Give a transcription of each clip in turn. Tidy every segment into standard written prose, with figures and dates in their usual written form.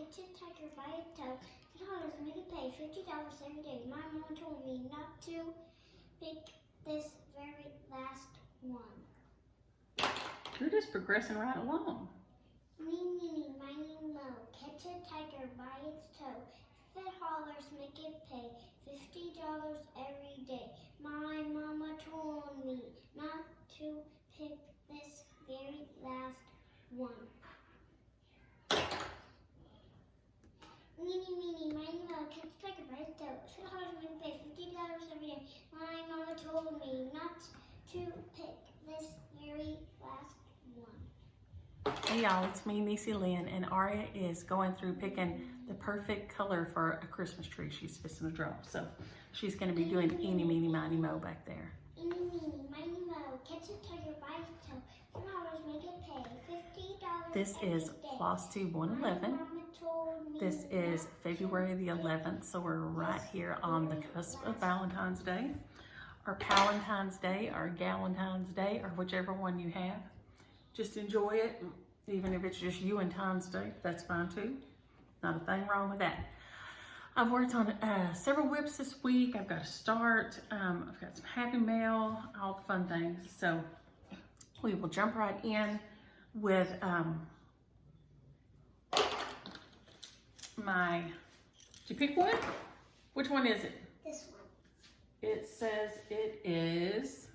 catch a tiger by its tail. $10, make it pay $50 every day. My mom told me not to pick this very last one. You're just progressing right along. Meeny, miny, moe, catch a tiger by its toe. If it hollers, make it pay $50 every day. My mama told me not to pick this very last one. Meeny, miny, moe, catch a tiger by its toe. If it hollers, make it pay $50 every day. My mama told me not to pick this very last one. Hey y'all, it's me, Niecy Lynn, and Aria is going through picking the perfect color for a Christmas tree she's fixing to draw. So she's going to be doing eeny, meeny, miny, moe back there. Eeny, meeny, miny, moe, catch a tiger by its tail. $4 make it pay $50. This is Flosstube 111. This is February the 11th, so we're right here on the cusp of Valentine's Day, or Palentine's Day, or Galentine's Day, or whichever one you have. Just enjoy it, even if it's just you and Time's Day, that's fine too. Not a thing wrong with that. I've worked on several whips this week. I've got to start. I've got some happy mail, all the fun things. So we will jump right in with my, did you pick one? Which one is it? This one. It says it is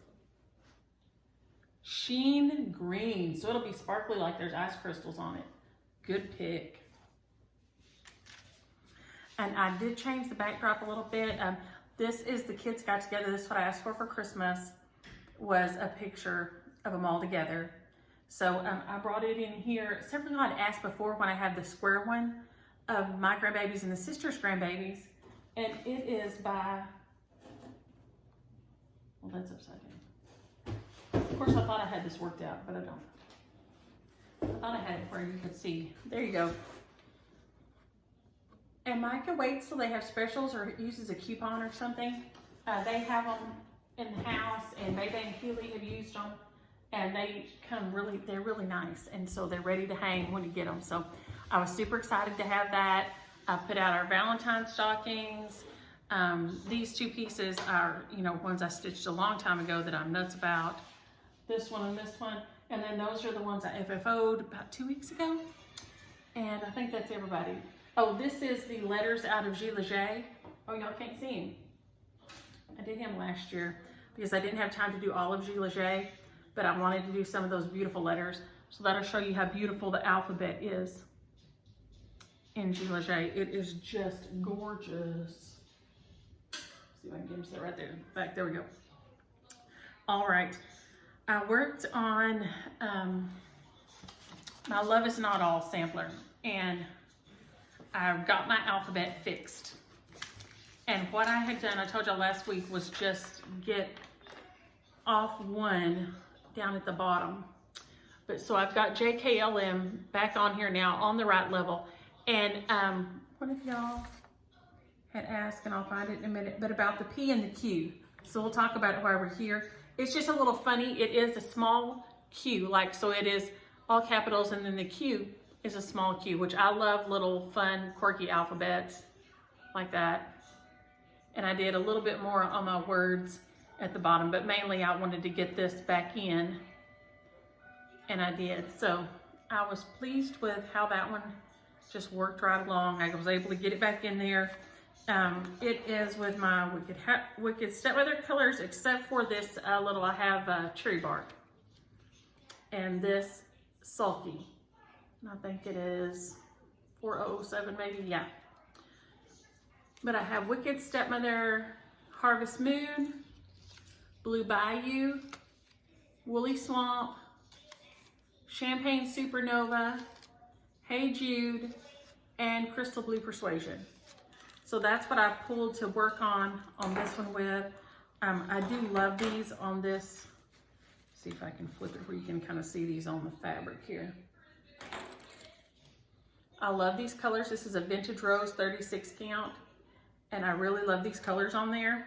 Sheen Green, so it'll be sparkly like there's ice crystals on it. Good pick. And I did change the backdrop a little bit. This is the kids got together. This is what I asked for Christmas, was a picture of them all together. So I brought it in here. Several I'd asked before when I had the square one of my grandbabies and the sister's grandbabies. And it is by, well, that's upside down. Of course, I thought I had this worked out, but I don't. I thought I had it where you could see. There you go. And Micah waits till they have specials or uses a coupon or something. They have them in the house, and Maybe and Healy have used them, and they come really, they're really nice, and so they're ready to hang when you get them. So I was super excited to have that. I put out our Valentine stockings. These two pieces are, you know, ones I stitched a long time ago that I'm nuts about. This one and this one, and then those are the ones I FFO'd about 2 weeks ago, and I think that's everybody. Oh, this is the letters out of Gila J. Oh, y'all can't see him. I did him last year because I didn't have time to do all of Gila J, but I wanted to do some of those beautiful letters, so that'll show you how beautiful the alphabet is in Gila J. It is just gorgeous. See if I can get him set right there. Back, there we go. All right. I worked on my Love Is Not All sampler, and I got my alphabet fixed. And what I had done, I told y'all last week, was just get off one down at the bottom. But so I've got JKLM back on here now on the right level. And what if y'all had asked, and I'll find it in a minute, but about the P and the Q. So we'll talk about it while we're here. It's just a little funny. It is a small Q, like, so it is all capitals, and then the Q is a small Q, which I love little fun, quirky alphabets like that. And I did a little bit more on my words at the bottom, but mainly I wanted to get this back in, and I did. So I was pleased with how that one just worked right along. I was able to get it back in there. It is with my Wicked Stepmother colors, except for this little, I have cherry bark, and this sulky. And I think it is 4007 maybe, yeah. But I have Wicked Stepmother, Harvest Moon, Blue Bayou, Woolly Swamp, Champagne Supernova, Hey Jude, and Crystal Blue Persuasion. So that's what I pulled to work on this one with. I do love these on this. See if I can flip it where you can kind of see these on the fabric here. I love these colors. This is a Vintage Rose 36 count, and I really love these colors on there.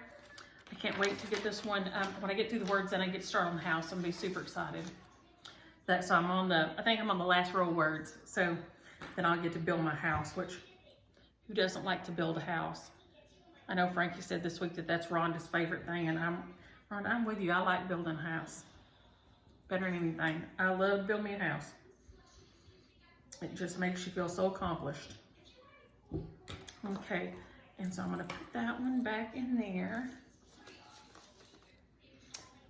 I can't wait to get this one. When I get through the words, then I get started on the house. I'm gonna be super excited. So I'm on the, I think I'm on the last row of words. So then I'll get to build my house, which who doesn't like to build a house? I know Frankie said this week that that's Rhonda's favorite thing, and Rhonda, I'm with you. I like building a house better than anything. I love to build me a house. It just makes you feel so accomplished. Okay, and so I'm gonna put that one back in there.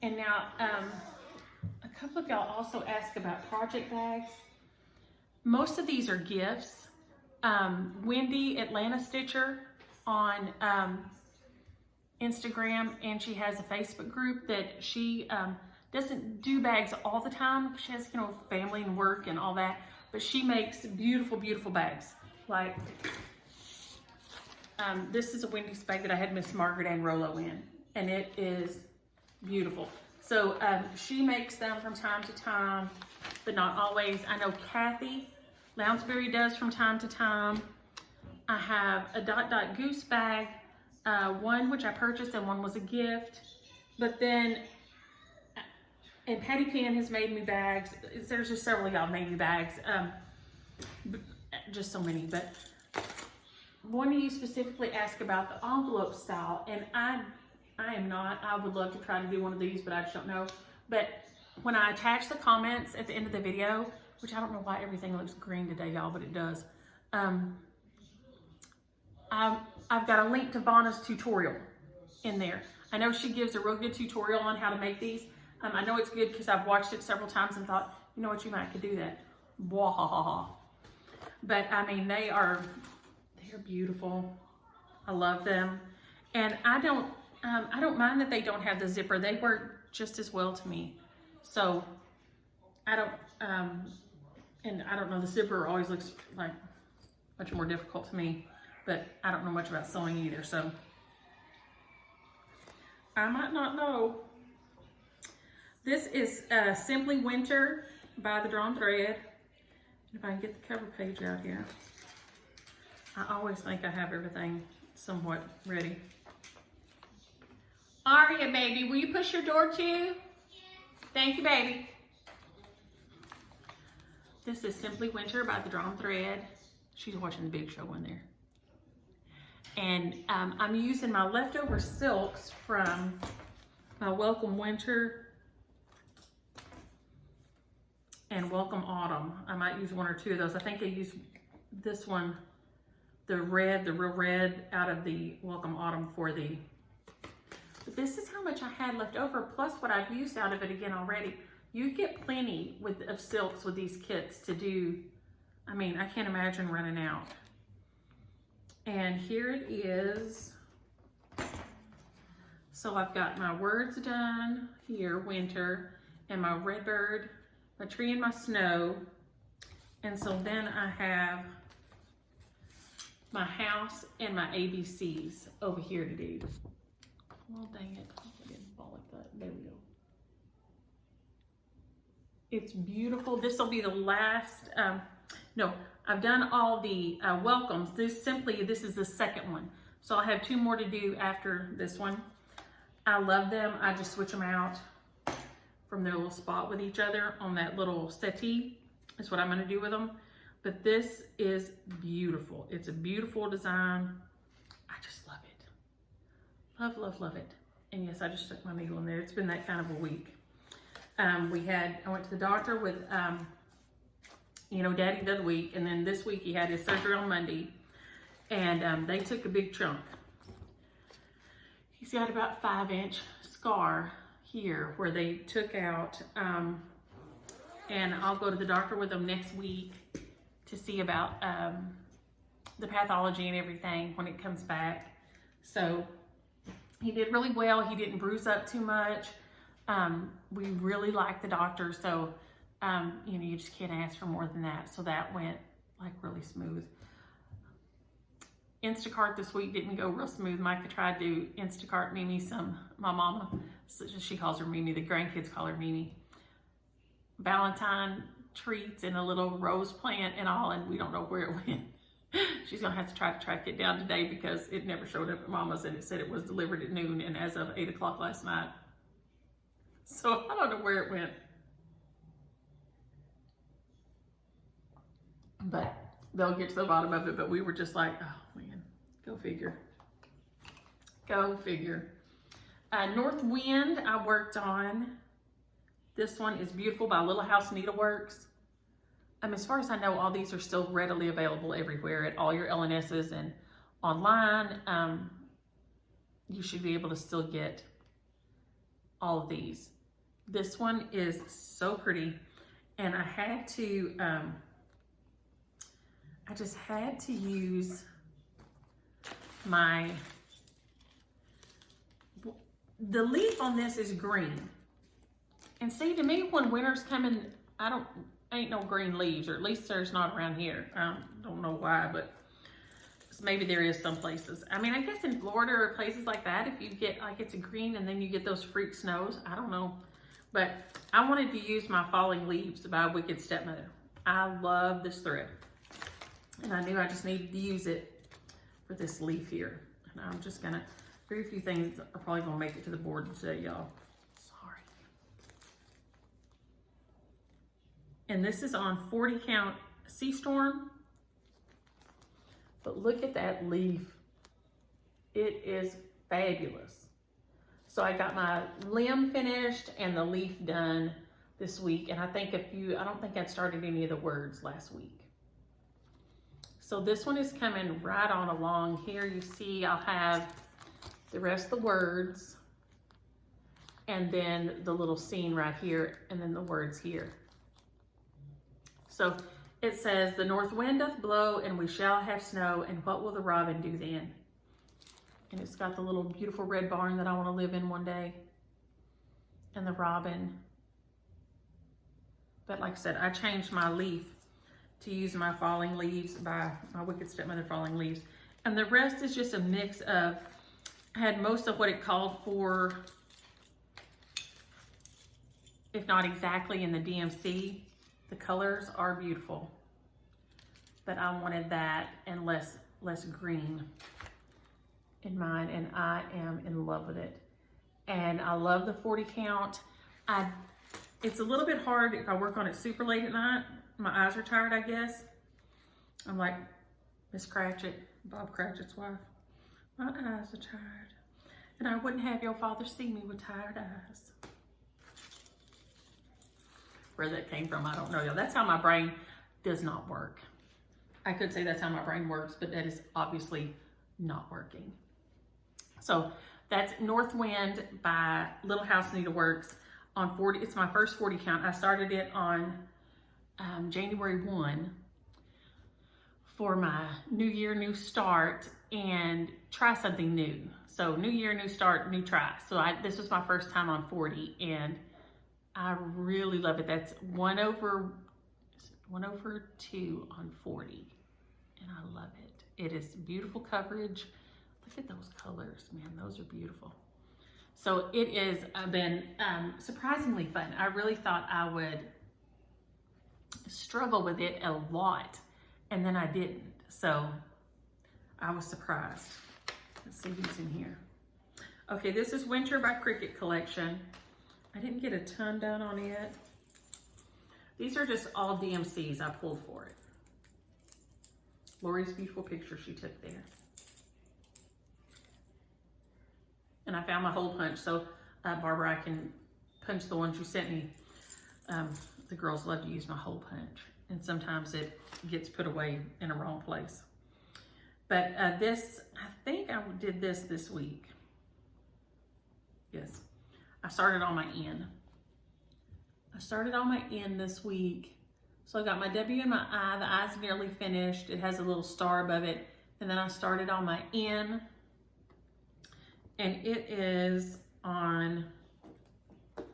And now, a couple of y'all also asked about project bags. Most of these are gifts. Wendy Atlanta Stitcher on Instagram, and she has a Facebook group that she doesn't do bags all the time. She has, you know, family and work and all that, but she makes beautiful, beautiful bags. Like, this is a Wendy's bag that I had Miss Margaret Ann Rollo in, and it is beautiful. So she makes them from time to time, but not always. I know Kathy Lounsbury does from time to time. I have a Dot Dot Goose bag, one which I purchased and one was a gift. But then, and Patty Pan has made me bags. There's just several of y'all made me bags, just so many. But one of you specifically asked about the envelope style, and I am not. I would love to try to do one of these, but I just don't know. But when I attach the comments at the end of the video, which I don't know why everything looks green today, y'all, but it does. I've got a link to Vanna's tutorial in there. I know she gives a real good tutorial on how to make these. I know it's good because I've watched it several times and thought, you know what, you might could do that. Blah. But I mean, they're beautiful. I love them. And I don't mind that they don't have the zipper. They work just as well to me. So I don't, and I don't know, the zipper always looks like much more difficult to me, but I don't know much about sewing either, so I might not know. This is Simply Winter by the Drawn Thread. If I can get the cover page out here. I always think I have everything somewhat ready. Aria, baby, will you push your door too? Thank you, baby. This is Simply Winter by the Drawn Thread. She's watching the big show in there. And I'm using my leftover silks from my Welcome Winter and Welcome Autumn. I might use one or two of those. I think I used this one, the real red out of the Welcome Autumn for the, but this is how much I had left over, plus what I've used out of it again already. You get plenty of silks with these kits to do. I mean, I can't imagine running out. And here it is. So I've got my words done here, winter, and my redbird, my tree and my snow. And so then I have my house and my ABCs over here to do. Well, dang it, I didn't fall like that. There we go. It's beautiful. This will be the last, no, I've done all the welcomes. This is the second one. So I have two more to do after this one. I love them. I just switch them out from their little spot with each other on that little settee. Is what I'm gonna do with them. But this is beautiful. It's a beautiful design. I just love it. Love, love, love it. And yes, I just stuck my needle in there. It's been that kind of a week. I went to the doctor with, you know, Daddy the other week, and then this week he had his surgery on Monday, and they took a big chunk. He's got about 5-inch scar here where they took out, and I'll go to the doctor with him next week to see about the pathology and everything when it comes back. So he did really well. He didn't bruise up too much. We really like the doctor, so you know, you just can't ask for more than that. So that went like really smooth. Instacart this week didn't go real smooth. Micah tried to Instacart Mimi my mama, she calls her Mimi, the grandkids call her Mimi, Valentine treats and a little rose plant and all, and we don't know where it went. She's gonna have to try to track it down today because it never showed up at Mama's, and it said it was delivered at noon and as of 8 o'clock last night. So I don't know where it went. But they'll get to the bottom of it, but we were just like, oh man, go figure. Go figure. North Wind I worked on. This one is beautiful by Little House Needleworks. As far as I know, all these are still readily available everywhere at all your LNSs and online. You should be able to still get all of these. This one is so pretty, and I had to, I just had to use the leaf on this is green. And see, to me, when winter's coming, ain't no green leaves, or at least there's not around here. I don't know why, but maybe there is some places. I mean, I guess in Florida or places like that, if you get, like, it's a green and then you get those freak snows, I don't know. But I wanted to use my Falling Leaves by Wicked Stepmother. I love this thread. And I knew I just needed to use it for this leaf here. And I'm just gonna, very few things are probably gonna make it to the board today, y'all. Sorry. And this is on 40 count Sea Storm. But look at that leaf. It is fabulous. So I got my limb finished and the leaf done this week. And I don't think I'd started any of the words last week. So this one is coming right on along. Here you see I'll have the rest of the words and then the little scene right here and then the words here. So it says, the north wind doth blow and we shall have snow, and what will the robin do then? And it's got the little beautiful red barn that I want to live in one day. And the robin. But like I said, I changed my leaf to use my Falling Leaves by my Wicked Stepmother Falling Leaves. And the rest is just a mix of, I had most of what it called for, if not exactly in the DMC. The colors are beautiful, but I wanted that and less green in mine, and I am in love with it. And I love the 40 count. It's a little bit hard if I work on it super late at night. My eyes are tired, I guess. I'm like Miss Cratchit, Bob Cratchit's wife. My eyes are tired, and I wouldn't have your father see me with tired eyes. Where that came from, I don't know. That's how my brain does not work. I could say that's how my brain works, but that is obviously not working. So that's North Wind by Little House Needleworks on 40. It's my first 40 count. I started it on January 1 for my new year, new start, and try something new. So new year, new start, new try. So this was my first time on 40, and I really love it. That's 1/2 on 40, and I love it. It is beautiful coverage. Look at those colors, man. Those are beautiful. So it has been surprisingly fun. I really thought I would struggle with it a lot, and then I didn't. So I was surprised. Let's see who's in here. Okay, this is Winter by Cricket Collection. I didn't get a ton done on it. These are just all DMCs I pulled for it. Lori's beautiful picture she took there. And I found my hole punch, so Barbara, I can punch the ones you sent me. The girls love to use my hole punch, and sometimes it gets put away in a wrong place. But this, I think I did this week. Yes. I started on my N. I started on my N this week. So I got my W and my I. The I's nearly finished. It has a little star above it. And then I started on my N. And it is on, did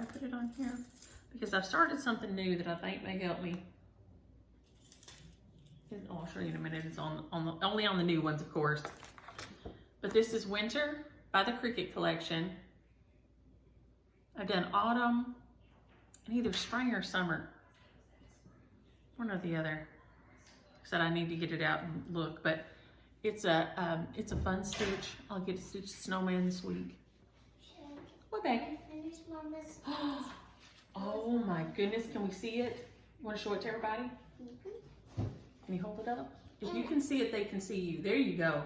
I put it on here? Because I've started something new that I think may help me. I'll show you in a minute. It's only on the new ones, of course. But this is Winter by the Cricket Collection. I've done autumn and either spring or summer. One or the other. I said I need to get it out and look, but it's a fun stitch. I'll get to stitch snowman this week. What, babe? Finish Mama's. Oh my goodness, can we see it? You want to show it to everybody? Can you hold it up? If you can see it, they can see you. There you go.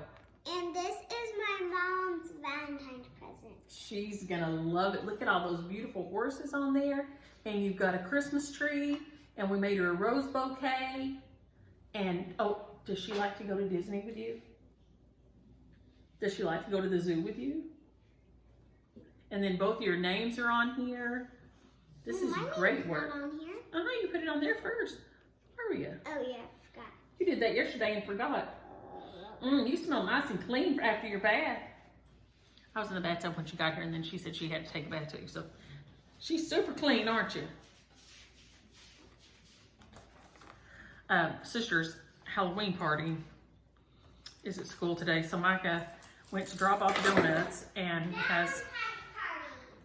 And this is my mom's Valentine's present. She's gonna love it. Look at all those beautiful horses on there. And you've got a Christmas tree. And we made her a rose bouquet. And, oh, does she like to go to Disney with you? Does she like to go to the zoo with you? And then both your names are on here. This is great work. On here. You put it on there first. Aria. Oh yeah, I forgot. You did that yesterday and forgot. You smell nice and clean after your bath. I was in the bathtub when she got here, and then she said she had to take a bath too. So she's super clean, aren't you? Sister's Halloween party is at school today, so Micah went to drop off donuts and has.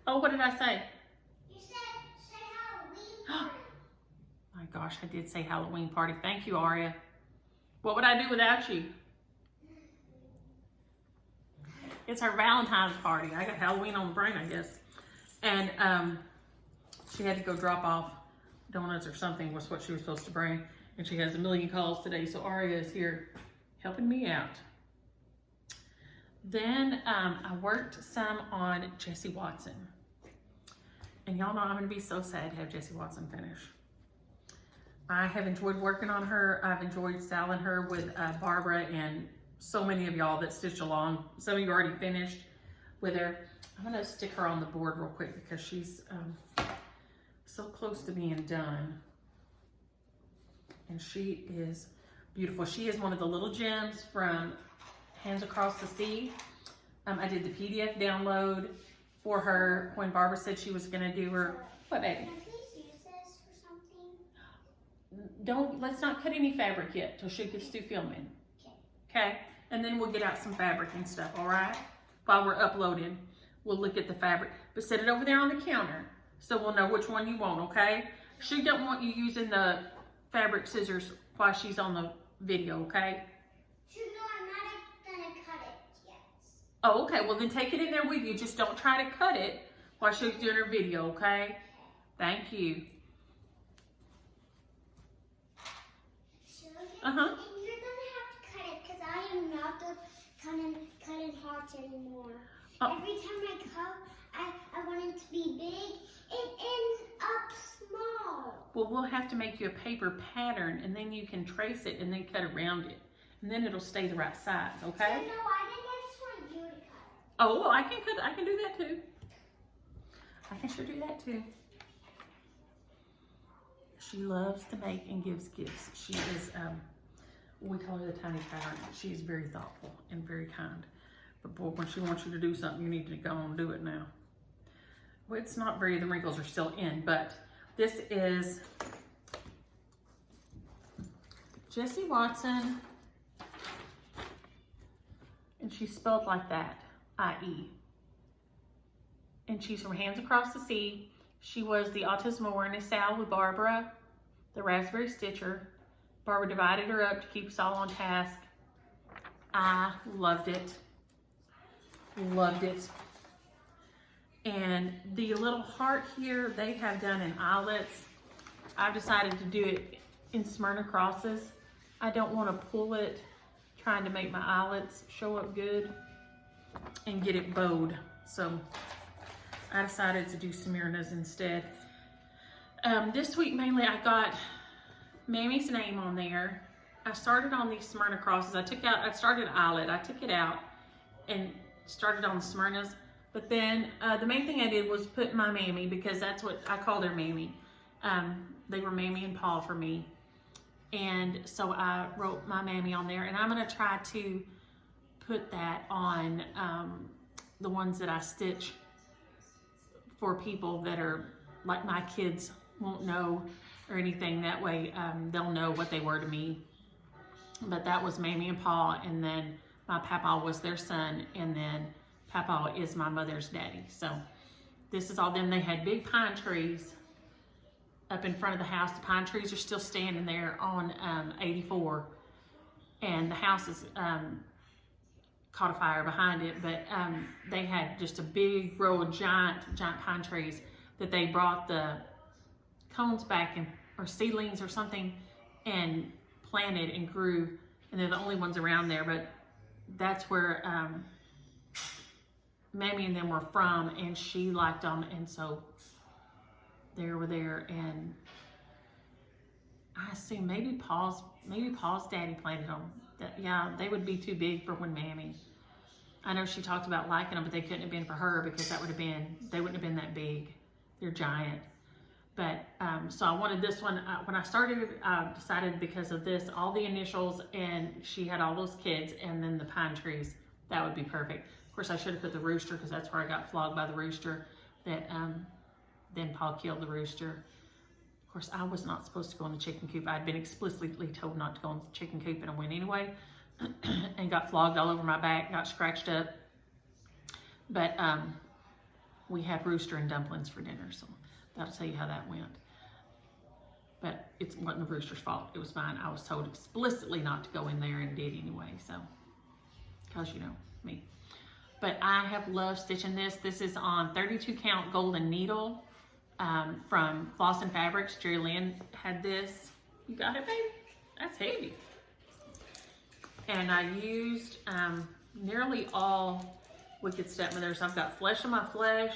Oh, what did I say? You said Halloween party. My gosh, I did say Halloween party. Thank you, Aria. What would I do without you? It's her Valentine's party. I got Halloween on the brain, I guess. And she had to go drop off donuts or something was what she was supposed to bring. And she has a million calls today, so Aria is here helping me out. Then I worked some on Jessie Watson. And y'all know I'm gonna be so sad to have Jessie Watson finish. I have enjoyed working on her. I've enjoyed styling her with Barbara and so many of y'all that stitched along. Some of you already finished with her. I'm gonna stick her on the board real quick because she's so close to being done. And she is beautiful. She is one of the little gems from Hands Across the Sea. I did the PDF download for her when Barbara said she was gonna do her, what baby? Can I please use this for something? Let's not cut any fabric yet till she gets through filming. Okay? And then we'll get out some fabric and stuff, all right? While we're uploading, we'll look at the fabric. But set it over there on the counter so we'll know which one you want, okay? She don't want you using the fabric scissors while she's on the video, okay? No, I'm not gonna cut it yet. Oh, okay. Well, then take it in there with you. Just don't try to cut it while she's doing her video, okay? Thank you. And you're gonna have to cut it because I am not good cutting hearts anymore. Oh. Every time I cut, I want it to be big. It ends up small. Well, we'll have to make you a paper pattern, and then you can trace it and then cut around it. And then it'll stay the right size, okay? No, I think I just want you to cut it. Oh, well, I can do that too. I can sure do that too. She loves to make and gives gifts. She is, we call her the tiny tyrant. She is very thoughtful and very kind. But boy, when she wants you to do something, you need to go and do it now. Well, it's not very, the wrinkles are still in, but this is Jessie Watson, and she's spelled like that, I-E. And she's from Hands Across the Sea. She was the Autism Awareness Sal with Barbara, the Raspberry Stitcher. Barbara divided her up to keep us all on task. I loved it. Loved it. And the little heart here, they have done in eyelets. I've decided to do it in Smyrna crosses. I don't want to pull it, trying to make my eyelets show up good and get it bowed. So I decided to do Smyrnas instead. This week mainly I got Mammy's name on there. I started on these Smyrna crosses. I started eyelet. I took it out and started on the Smyrnas. But then the main thing I did was put my Mammy, because that's what I called her, Mammy. They were Mammy and Paul for me. And so I wrote my Mammy on there. And I'm going to try to put that on the ones that I stitch for people that are like my kids won't know or anything. That way they'll know what they were to me. But that was Mammy and Paul, and then my Papa was their son, and then Papa is my mother's daddy. So this is all them. They had big pine trees up in front of the house. The pine trees are still standing there on 84, and the house is caught a fire behind it, but they had just a big row of giant pine trees that they brought the cones back, or seedlings or something, and planted and grew, and they're the only ones around there, but that's where Mammy and them were from, and she liked them, and so they were there. And I assume maybe Paul's daddy planted them. Yeah, they would be too big for when Mammy. I know she talked about liking them, but they couldn't have been for her because they wouldn't have been that big. They're giant. But so I wanted this one. When I started, I decided because of this, all the initials, and she had all those kids, and then the pine trees. That would be perfect. Of course, I should have put the rooster because that's where I got flogged by the rooster. That then Paul killed the rooster. Of course, I was not supposed to go in the chicken coop. I'd been explicitly told not to go in the chicken coop, and I went anyway, and got flogged all over my back, got scratched up. But we had rooster and dumplings for dinner, so that'll tell you how that went. But it wasn't the rooster's fault. It was mine. I was told explicitly not to go in there and did anyway, so, because you know, me. But I have loved stitching this. This is on 32 count golden needle from Floss and Fabrics. Jerry Lynn had this. You got it, baby? That's heavy. And I used nearly all Wicked Stepmothers. I've got Flesh of My Flesh,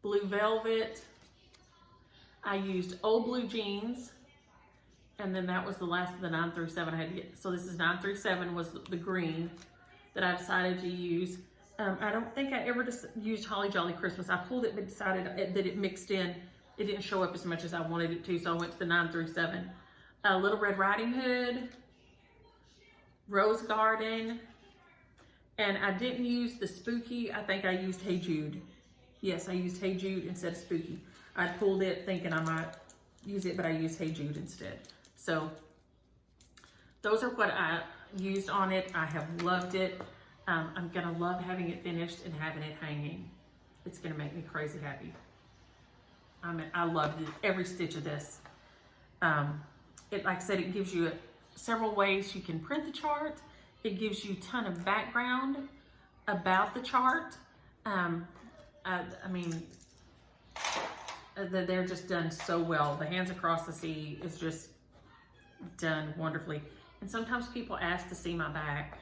Blue Velvet. I used Old Blue Jeans, and then that was the last of the 9 through 7 I had to get. So this is 9 through 7 was the green that I decided to use. I don't think I ever just used Holly Jolly Christmas. I pulled it but decided that it mixed in. It didn't show up as much as I wanted it to, so I went to the 9 through 7. Little Red Riding Hood, Rose Garden, and I didn't use the Spooky. I think I used Hey Jude. Yes, I used Hey Jude instead of Spooky. I pulled it thinking I might use it, but I used Hey Jude instead. So those are what I used on it. I have loved it. I'm gonna love having it finished and having it hanging. It's gonna make me crazy happy. I loved it, every stitch of this. Like I said, it gives you several ways you can print the chart. It gives you a ton of background about the chart. I mean, they're just done so well. The Hands Across the Sea is just done wonderfully. And sometimes people ask to see my back.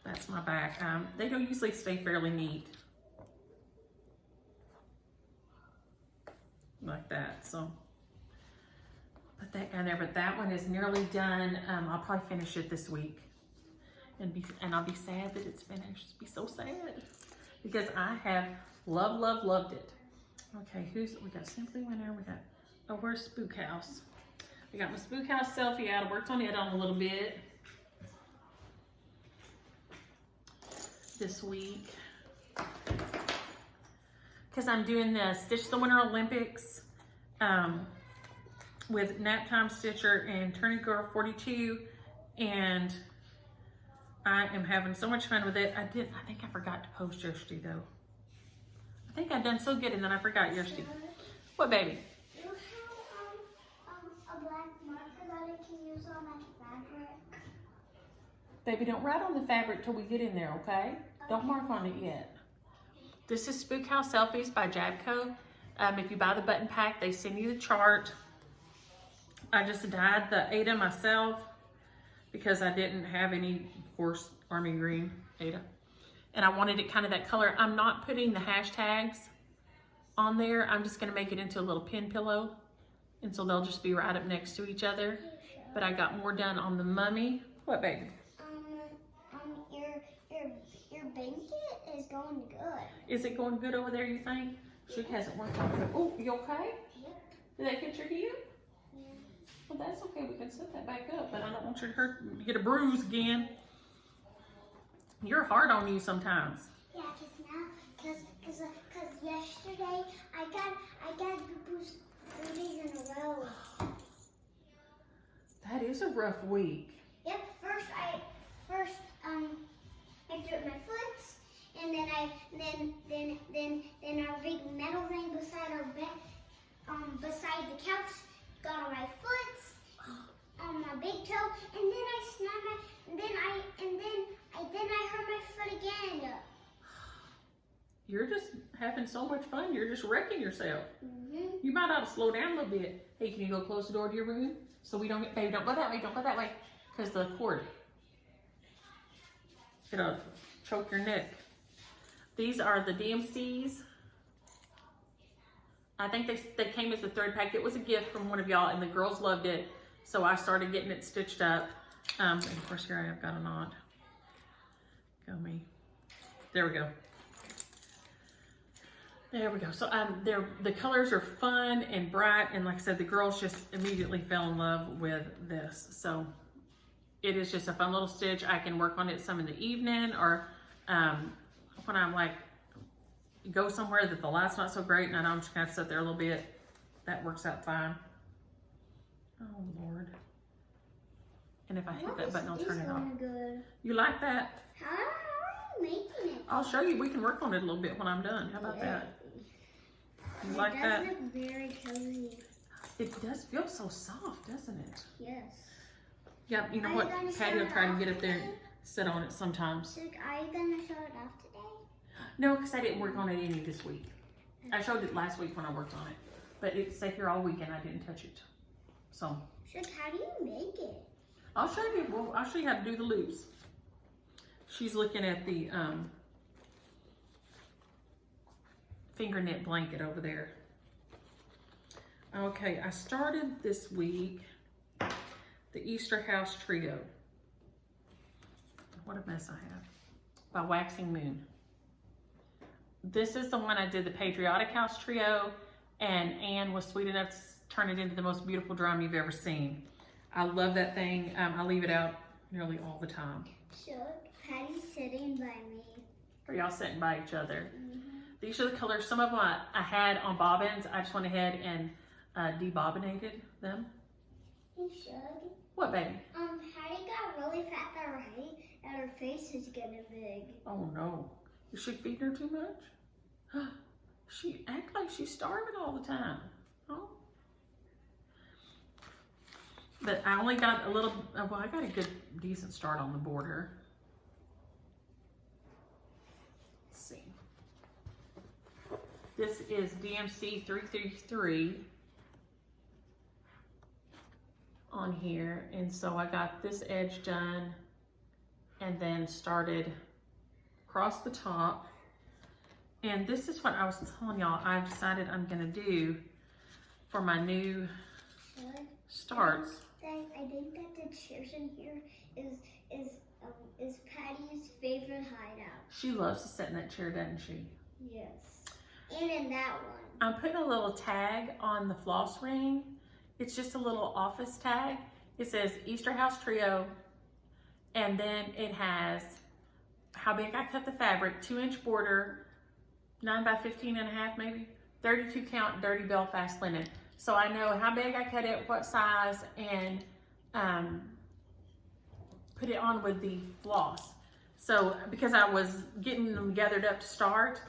That's my back. They don't usually stay fairly neat. Like that, so put that down there. But that one is nearly done. I'll probably finish it this week, and I'll be sad that it's finished. Be so sad because I have loved it. Okay, we got Simply Winter. We got where's Spookhouse? We got my Spookhouse selfie out. I worked on it a little bit this week. Because I'm doing the Stitch the Winter Olympics with Naptime Stitcher and Turning Girl 42, and I am having so much fun with it. I think I forgot to post yesterday though. I think I've done so good and then I forgot yesterday. What, baby? You have a black marker that I can use on my fabric. Baby, don't write on the fabric till we get in there, okay? Don't mark on it yet. This is Spookhouse Selfies by JABCO. If you buy the button pack, they send you the chart. I just dyed the Ada myself because I didn't have any, of course, Army Green Ada. And I wanted it kind of that color. I'm not putting the hashtags on there. I'm just gonna make it into a little pin pillow. And so they'll just be right up next to each other. But I got more done on the mummy. What, baby? Your blanket is going good. Is it going good over there, you think? She hasn't worked on it. Oh, you okay? Yep. Did that get your heel? Yeah. Well, that's okay. We can set that back up, but I don't want you to get a bruise again. You're hard on you sometimes. Yeah, because yesterday I got bruised 3 days in a row. That is a rough week. Yep. First I do it my foot, and then our big metal thing beside our bed, beside the couch, got on my foot, on my big toe, and then I snapped my, and then I hurt my foot again. You're just having so much fun. You're just wrecking yourself. Mhm. You might ought to slow down a little bit. Hey, can you go close the door to your room? So we don't get, baby, don't go that way, don't go that way. Because the cord, it'll choke your neck. These are the DMCs. I think they came as the 3rd pack. It was a gift from one of y'all, and the girls loved it. So I started getting it stitched up. And of course, here I have got a knot. Go me. There we go. There we go. So the colors are fun and bright, and like I said, the girls just immediately fell in love with this. So it is just a fun little stitch. I can work on it some in the evening, or when I'm like go somewhere that the light's not so great, and I know I'm just gonna have to sit there a little bit. That works out fine. Oh Lord! And if I hit that button, I'll turn it off. Good. You like that? How are you making it? I'll show you. We can work on it a little bit when I'm done. How about that? You like that? It does look very cozy. It does feel so soft, doesn't it? Yes. Yeah, you know what? Patty will try to get up there and sit on it sometimes. So are you going to show it off today? No, because I didn't work on it any this week. I showed it last week when I worked on it. But it sat here all weekend. I didn't touch it. So. How do you make it? I'll show you. Well, I'll show you how to do the loops. She's looking at the finger knit blanket over there. Okay, I started this week the Easter House Trio. What a mess I have. By Waxing Moon. This is the one I did the Patriotic House Trio, and Anne was sweet enough to turn it into the most beautiful drum you've ever seen. I love that thing. I leave it out nearly all the time. So Patty's sitting by me. Are y'all sitting by each other? These are the colors. Some of them I had on bobbins. I just went ahead and debobbinated them. You should. What, baby? Patty got really fat that her face is getting big. Oh no. Is she feeding her too much? She acts like she's starving all the time. Oh. But I only got a little, well, I got a good, decent start on the border. Let's see. This is DMC 333 on here. And so I got this edge done and then started across the top. And this is what I was telling y'all I've decided I'm gonna do for my new starts. I think that the chairs in here is Patty's favorite hideout. She loves to sit in that chair, doesn't she? Yes. And in that one. I'm putting a little tag on the floss ring. It's just a little office tag. It says Easter House Trio, and then it has how big I cut the fabric, 2-inch border, 9 by 15.5 maybe, 32 count dirty Belfast linen. So I know how big I cut it, what size, and put it on with the floss. So because I was getting them gathered up to start,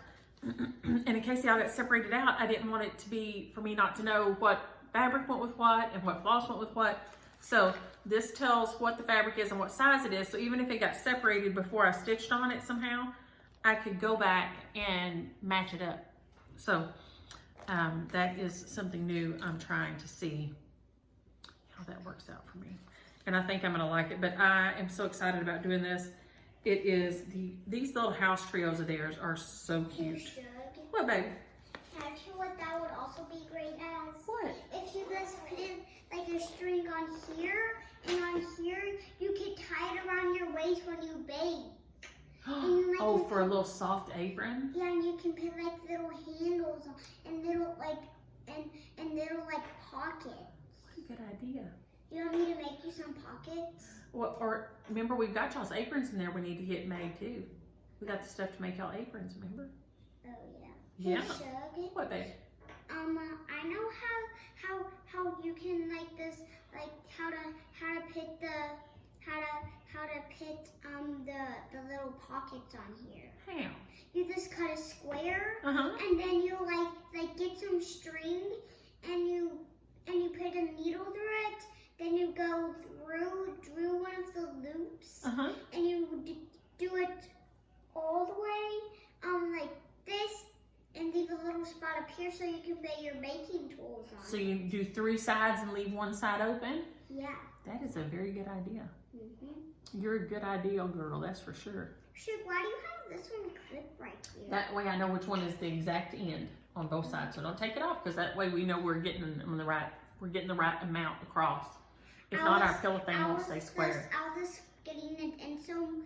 and in case y'all got separated out, I didn't want it to be for me not to know what fabric went with what and what floss went with what. So this tells what the fabric is and what size it is. So even if it got separated before I stitched on it somehow, I could go back and match it up. So that is something new. I'm trying to see how that works out for me. And I think I'm gonna like it, but I am so excited about doing this. It is these little house trios of theirs are so cute. What, baby? Actually, what that would also be great as? What? If you just put in like a string on here, and on here, you can tie it around your waist when you bake. Oh, for a little soft apron? Yeah, and you can put like little handles and little little pockets. What a good idea. You want me to make you some pockets? Well, or remember, we've got y'all's aprons in there we need to get made too. We got the stuff to make y'all aprons, remember? Oh yeah. Yeah. Hey, Shug, what, babe? I know how you can like this, like how to put the little pockets on here. How? You just cut a square, Uh-huh. and then you like get some string, and you put a needle through it. Then you go through one of the loops, Uh-huh. and you do it all the way, like this, and leave a little spot up here so you can put your baking holes on So you do 3 sides and leave 1 side open? Yeah. That is a very good idea. Mm-hmm. You're a good idea girl, that's for sure. Shoot, why do you have this one clipped right here? That way I know which one is the exact end on both sides. So don't take it off, because that way we know we're getting them the right, amount across. If not, our pillow thing won't stay square. I was just getting it in some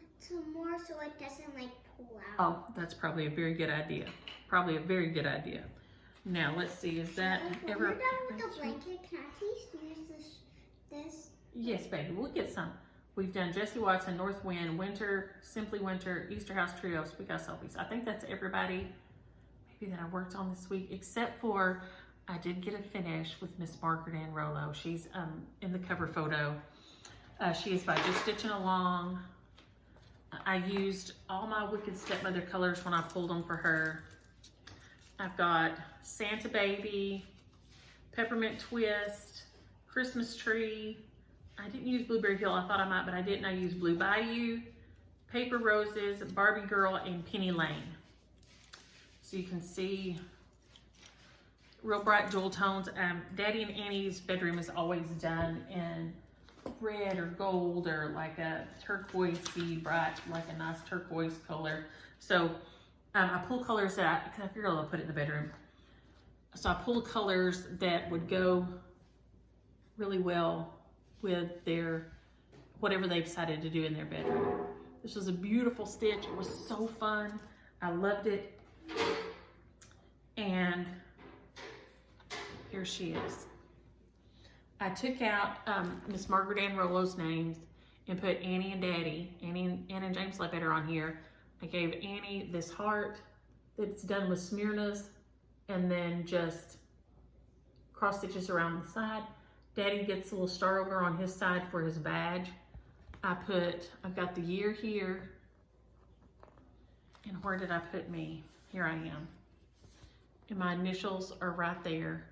more so it doesn't like pull out. Oh, that's probably a very good idea. Probably a very good idea. Now let's see, is that When ever? we're done with the blanket, can I please use this? Yes, baby, we'll get some. We've done Jessie Watson, North Wind, Winter, Simply Winter, Easter House Trio, Spookhouse Selfies. I think that's everybody maybe that I worked on this week, except for I did get a finish with Miss Margaret Ann Rollo. She's in the cover photo. She is by Just Stitching Along. I used all my Wicked Stepmother colors when I pulled them for her. I've got Santa Baby, Peppermint Twist, Christmas Tree. I didn't use Blueberry Hill. I thought I might, but I didn't. I used Blue Bayou, Paper Roses, Barbie Girl, and Penny Lane. So you can see real bright jewel tones. Daddy and Annie's bedroom is always done in red or gold or like a turquoisey bright, like a nice turquoise color. So I pull colors that, because I figured I'll put it in the bedroom. So I pulled colors that would go really well with their, whatever they decided to do in their bedroom. This was a beautiful stitch. It was so fun. I loved it. And here she is. I took out Miss Margaret Ann Rollo's names and put Annie and Daddy, Annie and James Ledbetter on here. I gave Annie this heart that's done with Smyrna's and then just cross stitches around the side. Daddy gets a little star over on his side for his badge. I've got the year here. And where did I put me? Here I am. And my initials are right there.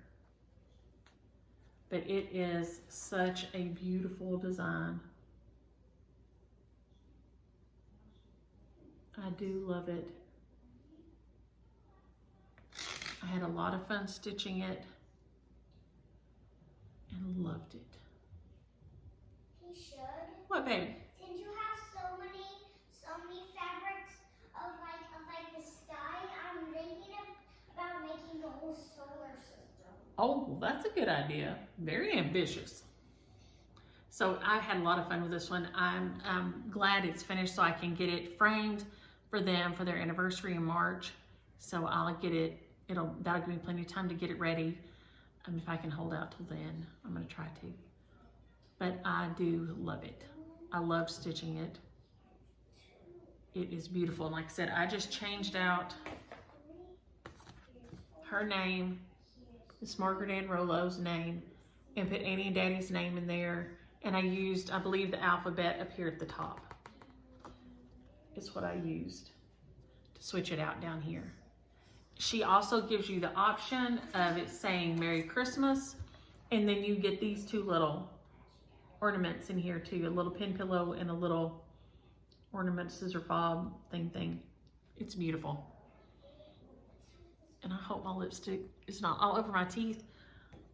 But it is such a beautiful design. I do love it. I had a lot of fun stitching it and loved it. He should. What, baby? Since you have so many fabrics of like the sky, I'm thinking about making the whole solar system. Oh, that's a good idea. Very ambitious. So I had a lot of fun with this one. I'm glad it's finished so I can get it framed for them for their anniversary in March. So I'll get it, that'll give me plenty of time to get it ready. If I can hold out till then, I'm gonna try to. But I do love it. I love stitching it. It is beautiful. And like I said, I just changed out her name, Miss Margaret Ann Rollo's name, and put Annie and Daddy's name in there. And I used, I believe, the alphabet up here at the top. Is what I used to switch it out down here. She also gives you the option of it saying Merry Christmas, and then you get these 2 little ornaments in here too, a little pin pillow and a little ornament scissor fob thing. It's beautiful. And I hope my lipstick is not all over my teeth.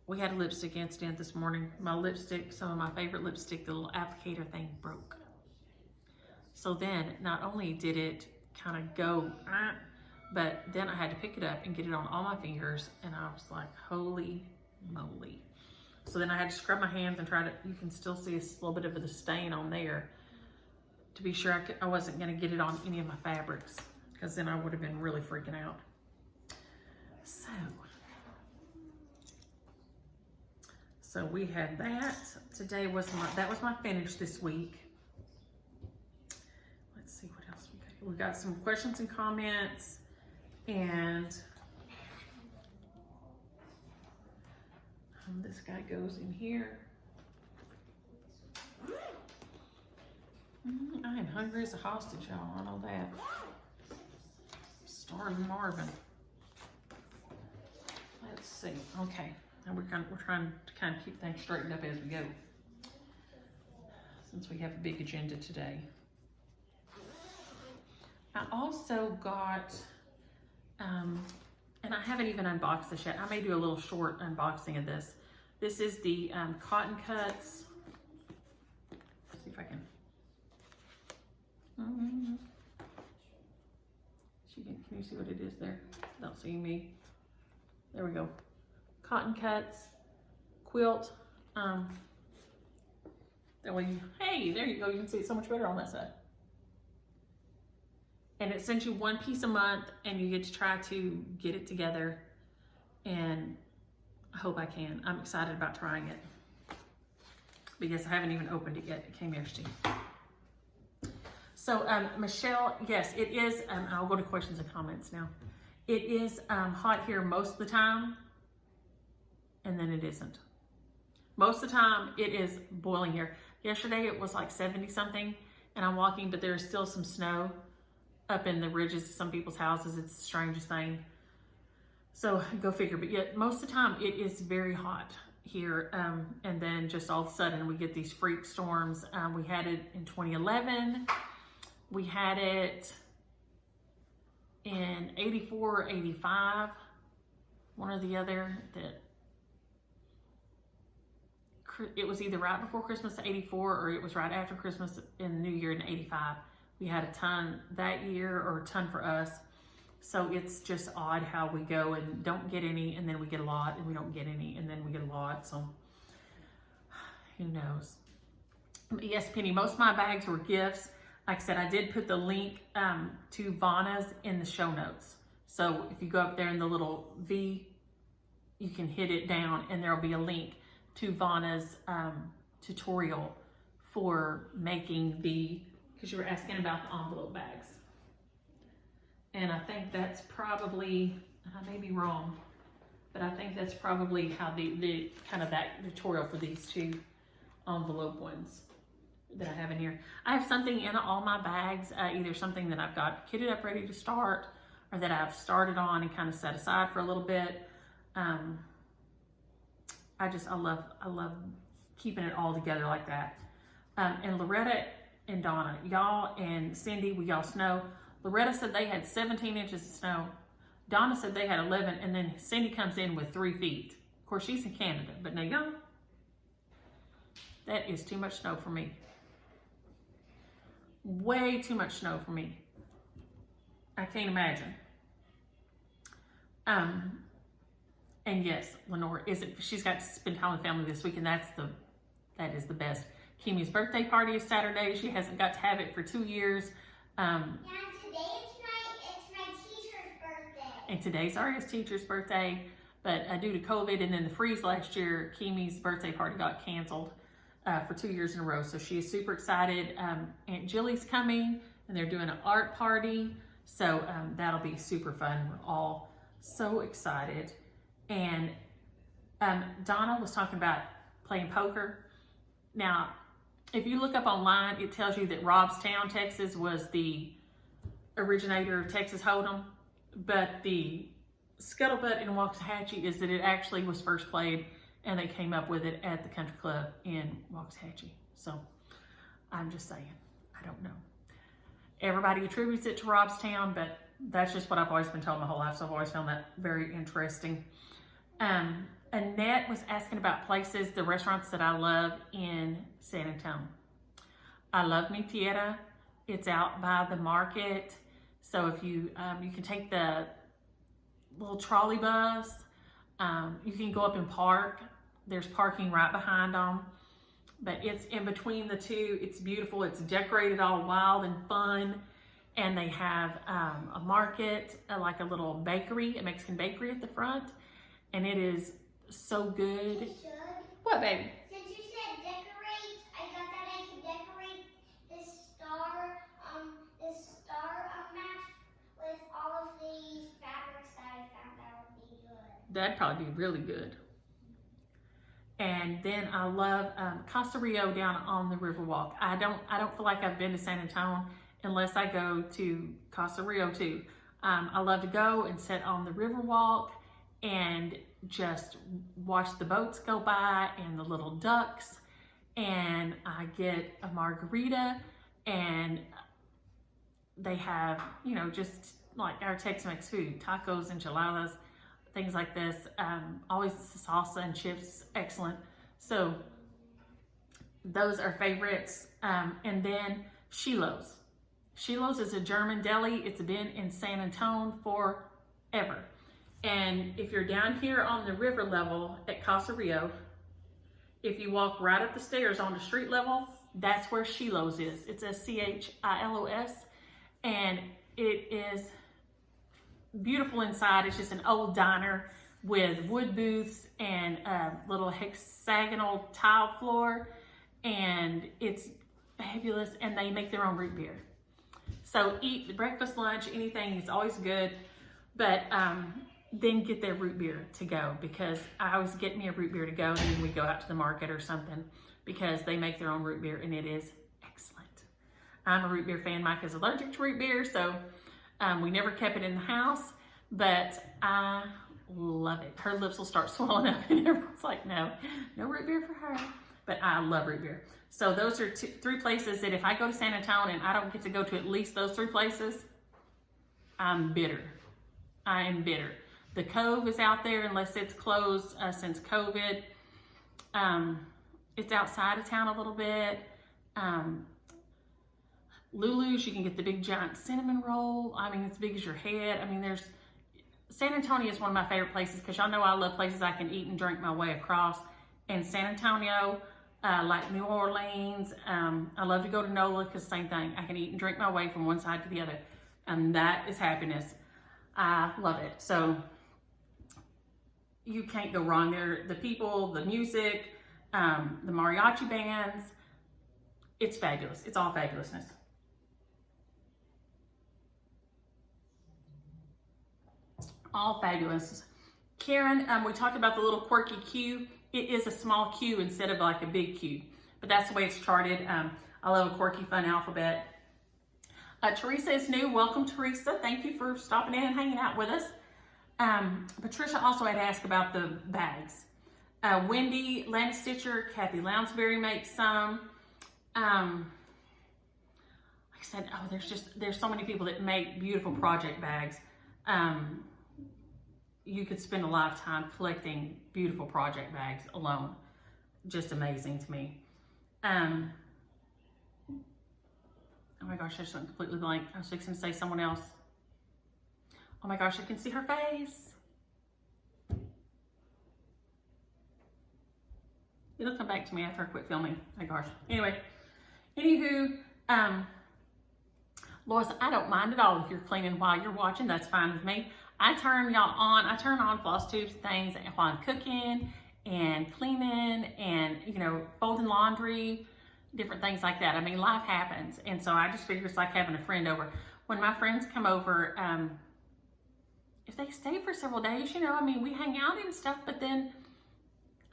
We had a lipstick incident this morning. My lipstick, some of my favorite lipstick, the little applicator thing broke. So then not only did it kind of go, but then I had to pick it up and get it on all my fingers, and I was like, holy moly. So then I had to scrub my hands and try to, you can still see a little bit of the stain on there to be sure I wasn't gonna get it on any of my fabrics, because then I would have been really freaking out. So we had that. Today that was my finish this week. Let's see what else we got. We got some questions and comments, and this guy goes in here. I am hungry as a hostage, y'all. I know that. Starving Marvin. Let's see. Okay, now we're trying to kind of keep things straightened up as we go, since we have a big agenda today. I also got and I haven't even unboxed this yet. I may do a little short unboxing of this. This is the Cotton Cuts. Let's see if I can. Can you see what it is there? Don't see me. There we go. Cotton Cuts quilt. That way, hey, there you go. You can see it so much better on that side. And it sends you one piece a month, and you get to try to get it together. And I hope I can. I'm excited about trying it because I haven't even opened it yet. It came yesterday. So Michelle, yes, it is. I'll go to questions and comments now. It is hot here most of the time, and then it isn't. Most of the time, it is boiling here. Yesterday, it was like 70 something, and I'm walking, but there's still some snow up in the ridges of some people's houses. It's the strangest thing. So go figure. But yet, most of the time, it is very hot here. And then just all of a sudden, we get these freak storms. We had it in 2011. We had it in 84 or 85. One or the other. It was either right before Christmas 84 or it was right after Christmas and New Year in 85. We had a ton that year, or a ton for us. So it's just odd how we go and don't get any, and then we get a lot, and we don't get any, and then we get a lot. So who knows? But yes, Penny, most of my bags were gifts. Like I said, I did put the link to Vanna's in the show notes. So if you go up there in the little V, you can hit it down, and there'll be a link to Vanna's tutorial for making because you were asking about the envelope bags. And I think that's probably, I may be wrong, but I think that's probably how the kind of that tutorial for these two envelope ones that I have in here. I have something in all my bags, either something that I've got kitted up ready to start, or that I've started on and kind of set aside for a little bit. I love keeping it all together like that. And Loretta and Donna, y'all and Cindy, we all snow. Loretta said they had 17 inches of snow. Donna said they had 11, and then Cindy comes in with 3 feet. Of course, she's in Canada, but now y'all, that is too much snow for me. Way too much snow for me. I can't imagine. And yes, Lenore she's got to spend time with family this week, and that is the best. Kimmy's birthday party is Saturday. She hasn't got to have it for 2 years. Yeah, today it's my teacher's birthday. And today's Aria's teacher's birthday, but due to COVID and then the freeze last year, Kimmy's birthday party got canceled for 2 years in a row. So she is super excited. Aunt Jilly's coming, and they're doing an art party. So that'll be super fun. We're all so excited. And Donna was talking about playing poker. Now, if you look up online, it tells you that Robstown, Texas was the originator of Texas Hold'em, but the scuttlebutt in Waxahachie is that it actually was first played, and they came up with it at the country club in Waxahachie. So I'm just saying, I don't know. Everybody attributes it to Robstown, but that's just what I've always been told my whole life, so I've always found that very interesting. Annette was asking about places, the restaurants that I love in San Antonio. I love Mi Tierra. It's out by the market. So if you can take the little trolley bus, you can go up and park. There's parking right behind them, but it's in between the two. It's beautiful. It's decorated all wild and fun. And they have a market, like a little bakery, a Mexican bakery at the front. And it is so good. You should. What, baby? Since you said decorate, I thought that I could decorate this star map with all of these fabrics that I found. That would be good. That'd probably be really good. And then I love Casa Rio down on the Riverwalk. I don't feel like I've been to San Antonio unless I go to Casa Rio too. I love to go and sit on the Riverwalk and just watch the boats go by and the little ducks, and I get a margarita, and they have, just like our Tex-Mex food, tacos, enchiladas. things like this. Always salsa and chips, excellent. So those are favorites. And then Shiloh's. Shiloh's is a German deli. It's been in San Antonio forever. And if you're down here on the river level at Casa Rio, if you walk right up the stairs on the street level, that's where Shiloh's is. It's Chilos, and it is beautiful inside. It's just an old diner with wood booths and a little hexagonal tile floor, and it's fabulous, and they make their own root beer. So eat breakfast, lunch, anything is always good, but then get their root beer to go, because I always get me a root beer to go, and then we go out to the market or something, because they make their own root beer and it is excellent. I'm a root beer fan. Mike is allergic to root beer, so we never kept it in the house, but I love it. Her lips will start swelling up and everyone's like, no root beer for her, but I love root beer. So those are three places that if I go to San Antonio and I don't get to go to at least those three places, I'm bitter. I am bitter. The Cove is out there unless it's closed since COVID. It's outside of town a little bit. Lulu's, you can get the big giant cinnamon roll. I mean, it's big as your head. I mean, San Antonio is one of my favorite places, because y'all know I love places I can eat and drink my way across. And San Antonio, like New Orleans, I love to go to NOLA, because same thing. I can eat and drink my way from one side to the other. And that is happiness. I love it. So you can't go wrong there. The people, the music, the mariachi bands, it's fabulous. It's all fabulousness. All fabulous. Karen, we talked about the little quirky Q. It is a small Q instead of like a big Q, but that's the way it's charted. I love a quirky, fun alphabet. Teresa is new. Welcome, Teresa. Thank you for stopping in and hanging out with us. Patricia also had asked about the bags. Wendy Landstitcher, Kathy Lounsbury makes some. Like I said, there's so many people that make beautiful project bags. You could spend a lifetime collecting beautiful project bags alone. Just amazing to me. Oh my gosh, I just went completely blank. I was fixing to say someone else. Oh my gosh, I can see her face. It'll come back to me after I quit filming. Oh my gosh. Anyway, anywho, Lois, I don't mind at all if you're cleaning while you're watching. That's fine with me. I turn on floss tubes and things while I'm cooking and cleaning and, folding laundry, different things like that. I mean, life happens. And so I just figure it's like having a friend over. When my friends come over, if they stay for several days, we hang out and stuff, but then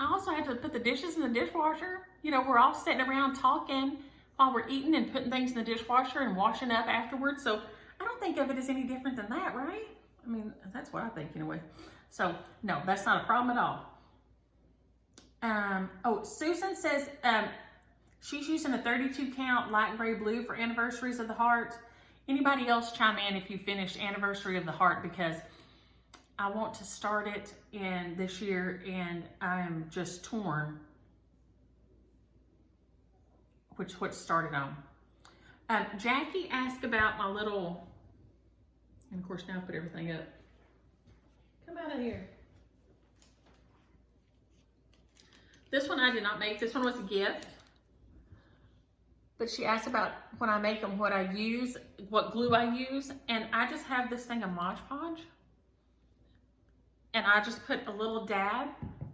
I also have to put the dishes in the dishwasher. We're all sitting around talking while we're eating and putting things in the dishwasher and washing up afterwards. So I don't think of it as any different than that, right? I mean, that's what I think anyway. So no, that's not a problem at all. Susan says she's using a 32 count light gray blue for Anniversaries of the Heart. Anybody else chime in if you finished Anniversary of the Heart, because I want to start it in this year and I am just torn what to start it on. Jackie asked about my little, and of course now I put everything up. Come out of here. This one I did not make. This one was a gift. But she asked about when I make them, what I use, what glue I use. And I just have this thing of Mod Podge. And I just put a little dab.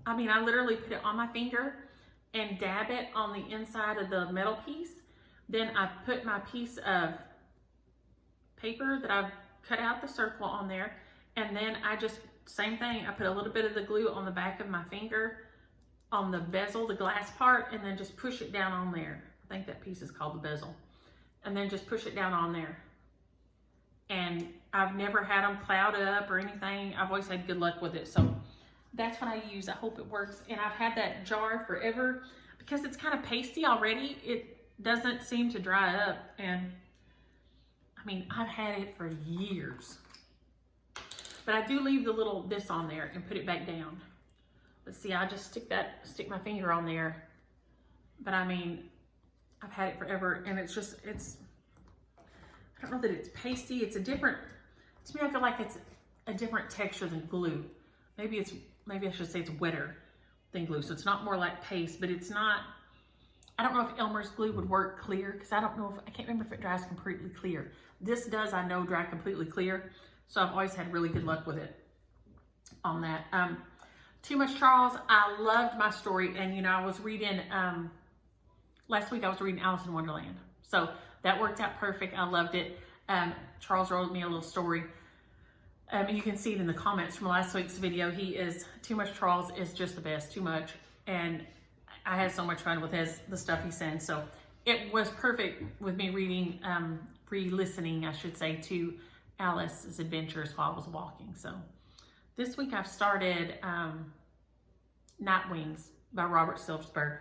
I literally put it on my finger and dab it on the inside of the metal piece. Then I put my piece of paper that I've cut out the circle on there. And then same thing, I put a little bit of the glue on the back of my finger on the bezel, the glass part, and then just push it down on there. I think that piece is called the bezel. And then just push it down on there. And I've never had them cloud up or anything. I've always had good luck with it. So that's what I use. I hope it works. And I've had that jar forever because it's kind of pasty already. It doesn't seem to dry up. And I've had it for years. But I do leave the little this on there and put it back down. But see, I just stick my finger on there. But I mean, I've had it forever, and it's I don't know that it's pasty. It's a different, to me, I feel like it's a different texture than glue. Maybe I should say it's wetter than glue. So it's not more like paste, but it's not, I don't know if Elmer's glue would work clear, because I can't remember if it dries completely clear. This does, I know, dry completely clear. So I've always had really good luck with it on that. Too Much Charles, I loved my story. And, you know, I was reading, last week I was reading Alice in Wonderland. So that worked out perfect. I loved it. Charles wrote me a little story. You can see it in the comments from last week's video. Too Much Charles is just the best, too much. And I had so much fun with the stuff he sends. So it was perfect with me reading, re-listening, I should say, to Alice's adventures while I was walking. So this week I've started Nightwings by Robert Silksburg.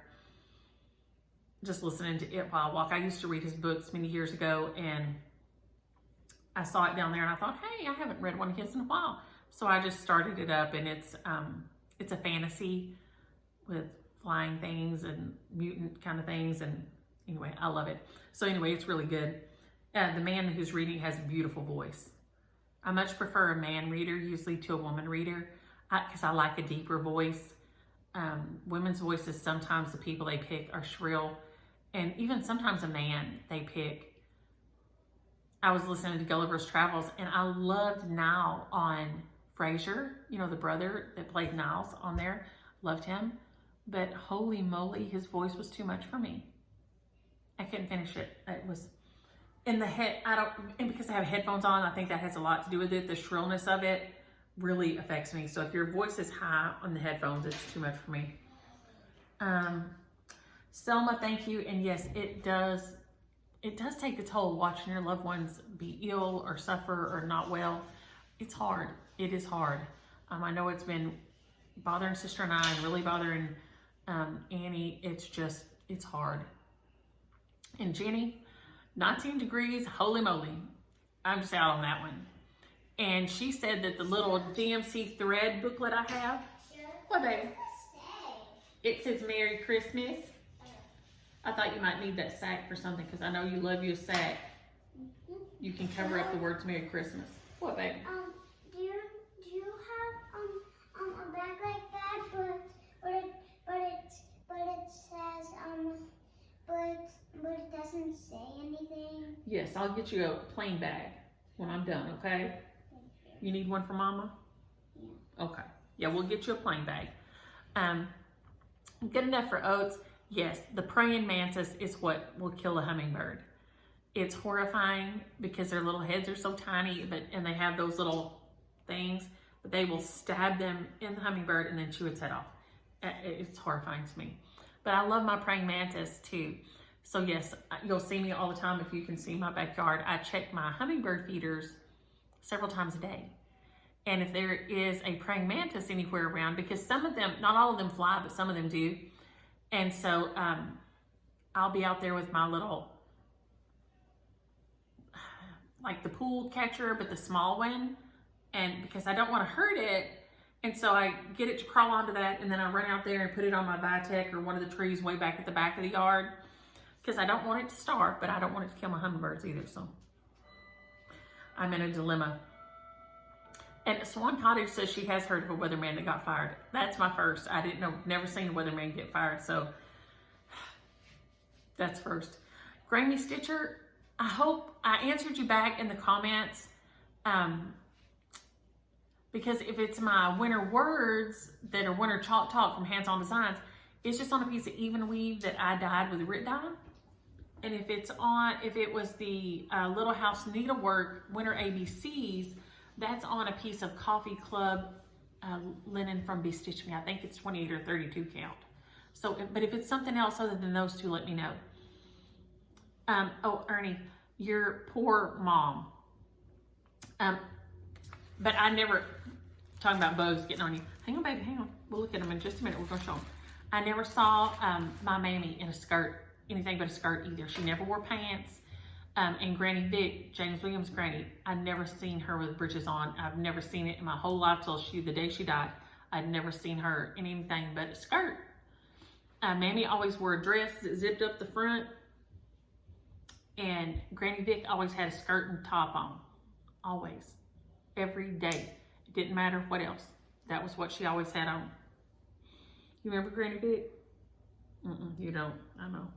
Just listening to it while I walk. I used to read his books many years ago, and I saw it down there and I thought, hey, I haven't read one of his in a while. So I just started it up, and it's a fantasy with flying things and mutant kind of things. And anyway, I love it. So anyway, it's really good. The man who's reading has a beautiful voice. I much prefer a man reader usually to a woman reader, because I like a deeper voice. Women's voices, sometimes the people they pick are shrill, and even sometimes a man they pick. I was listening to Gulliver's Travels, and I loved Niall on Frasier, you know, the brother that played Niles on there. Loved him. But holy moly, his voice was too much for me. I couldn't finish it. It was in the head. And because I have headphones on, I think that has a lot to do with it. The shrillness of it really affects me. So if your voice is high on the headphones, it's too much for me. Selma, thank you. And yes, it does take a toll watching your loved ones be ill or suffer or not well. It's hard. It is hard. I know it's been bothering Sister and I, and really bothering Annie. It's hard. And Jenny, 19 degrees, holy moly. I'm just out on that one. And she said that the little DMC thread booklet I have, what baby? It says Merry Christmas. I thought you might need that sack for something, because I know you love you a sack. You can cover up the words Merry Christmas. What, baby? Do you have a bag like that, but it says but it doesn't say anything? Yes, I'll get you a plain bag when I'm done. Okay. You need one for Mama? Yeah. Okay. Yeah, we'll get you a plain bag. Good enough for oats. Yes, the praying mantis is what will kill a hummingbird. It's horrifying because their little heads are so tiny, and they have those little things, but they will stab them in the hummingbird and then chew its head off. It's horrifying to me. But I love my praying mantis too. So yes, you'll see me all the time if you can see my backyard. I check my hummingbird feeders several times a day. And if there is a praying mantis anywhere around, because some of them, not all of them fly, but some of them do. And so I'll be out there with my little, like the pool catcher, but the small one. And because I don't want to hurt it. And so I get it to crawl onto that, and then I run out there and put it on my Vitek or one of the trees way back at the back of the yard. Because I don't want it to starve, but I don't want it to kill my hummingbirds either. So I'm in a dilemma. And Swan Cottage says she has heard of a weatherman that got fired. That's my first. I didn't know, never seen a weatherman get fired. So that's first. Grammy Stitcher, I hope I answered you back in the comments. Because if it's my winter words that are winter chalk talk from Hands On Designs, it's just on a piece of even weave that I dyed with a Rit dye. And if it was the Little House Needlework Winter ABCs, that's on a piece of Coffee Club linen from Bestitch Me. I think it's 28 or 32 count. So, but if it's something else other than those two, let me know. Oh, Ernie, your poor mom. But I never, talking about bugs getting on you. Hang on, baby, hang on. We'll look at them in just a minute. We're going to show them. I never saw my mammy in a skirt, anything but a skirt either. She never wore pants. And Granny Vic, James Williams' granny, I'd never seen her with breeches on. I've never seen it in my whole life till the day she died. I'd never seen her in anything but a skirt. Mammy always wore a dress that zipped up the front. And Granny Vic always had a skirt and top on. Always. Every day. It didn't matter what else. That was what she always had on. You remember Granny Vic? You don't. I know.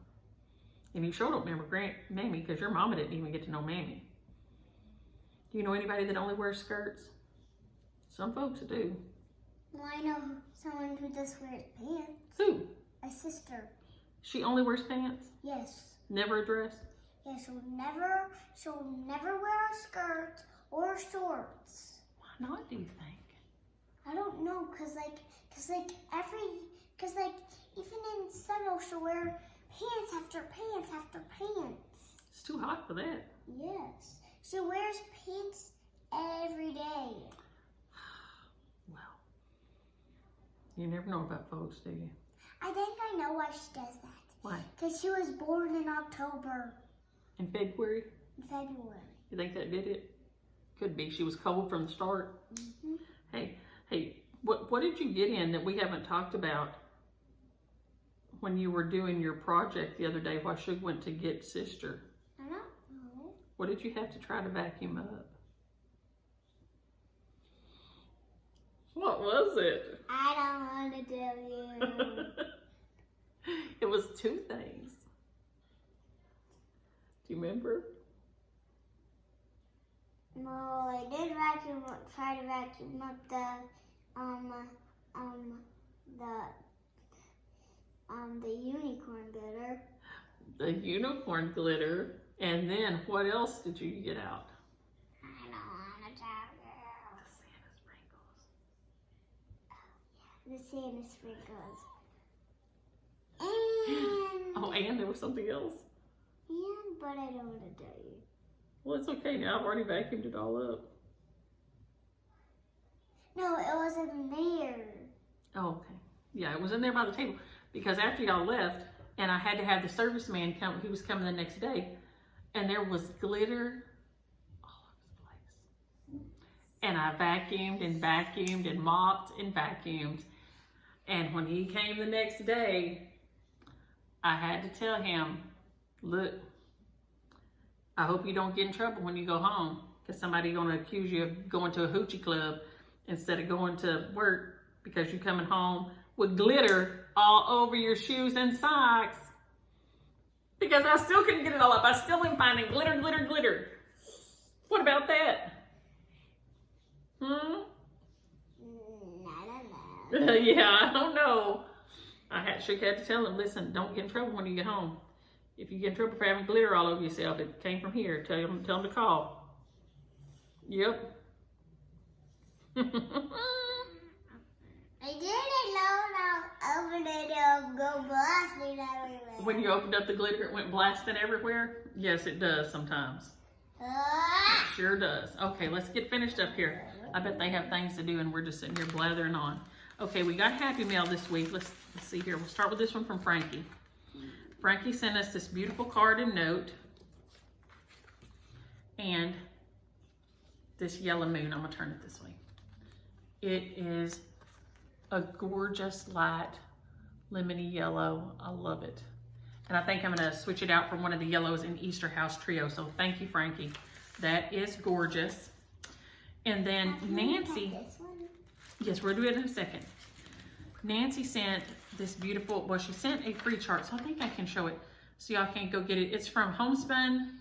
And you sure don't remember Mammy, because your mama didn't even get to know Mammy. Do you know anybody that only wears skirts? Some folks do. Well, I know someone who just wears pants. Who? My sister. She only wears pants? Yes. Never a dress? Yeah, she'll never wear a skirt or shorts. Why not, do you think? I don't know, cause even in summer she'll wear pants after pants after pants. It's too hot for that. Yes. She wears pants every day. Well, you never know about folks, do you? I think I know why she does that. Why? Because she was born in October. In February? In February. You think that did it? Could be. She was cold from the start. Hey, what did you get in that we haven't talked about when you were doing your project the other day while Suge went to get sister? I don't know. What did you have to try to vacuum up? What was it? I don't want to tell you. It was two things. Do you remember? No, I did try to vacuum up the unicorn glitter. The unicorn glitter. And then what else did you get out? I don't want to tell you. The Santa sprinkles. The Santa sprinkles. And Oh, and there was something else? but I don't want to tell you. Well, it's okay now. I've already vacuumed it all up. No, it wasn't there. Oh, okay. Yeah, it was in there by the table. Because after y'all left, and I had to have the service man come, he was coming the next day, and there was glitter all over the place. And I vacuumed and vacuumed and mopped and vacuumed. And when he came the next day, I had to tell him, look, I hope you don't get in trouble when you go home, because somebody's going to accuse you of going to a hoochie club instead of going to work because you're coming home with glitter all over your shoes and socks. Because I still couldn't get it all up. I still am finding glitter, glitter, glitter. What about that? I don't know. Yeah, I don't know. I had to tell him, listen, don't get in trouble when you get home. If you get in trouble for having glitter all over yourself, it came from here. Tell him to call. Yep. I didn't know I'll open it up, go blasting everywhere. When you opened up the glitter, it went blasting everywhere? Yes, it does sometimes. It sure does. Okay, let's get finished up here. I bet they have things to do and we're just sitting here blathering on. Okay, we got Happy Mail this week. Let's see here. We'll start with this one from Frankie. Frankie sent us this beautiful card and note. And this yellow moon. I'm going to turn it this way. It is a gorgeous light lemony yellow. I love it. And I think I'm going to switch it out from one of the yellows in Easter House Trio. So thank you, Frankie. That is gorgeous. And then Nancy. Yes, we'll do it in a second. Nancy sent this beautiful, well, she sent a free chart, so I think I can show it so y'all can go get it. It's from Homespun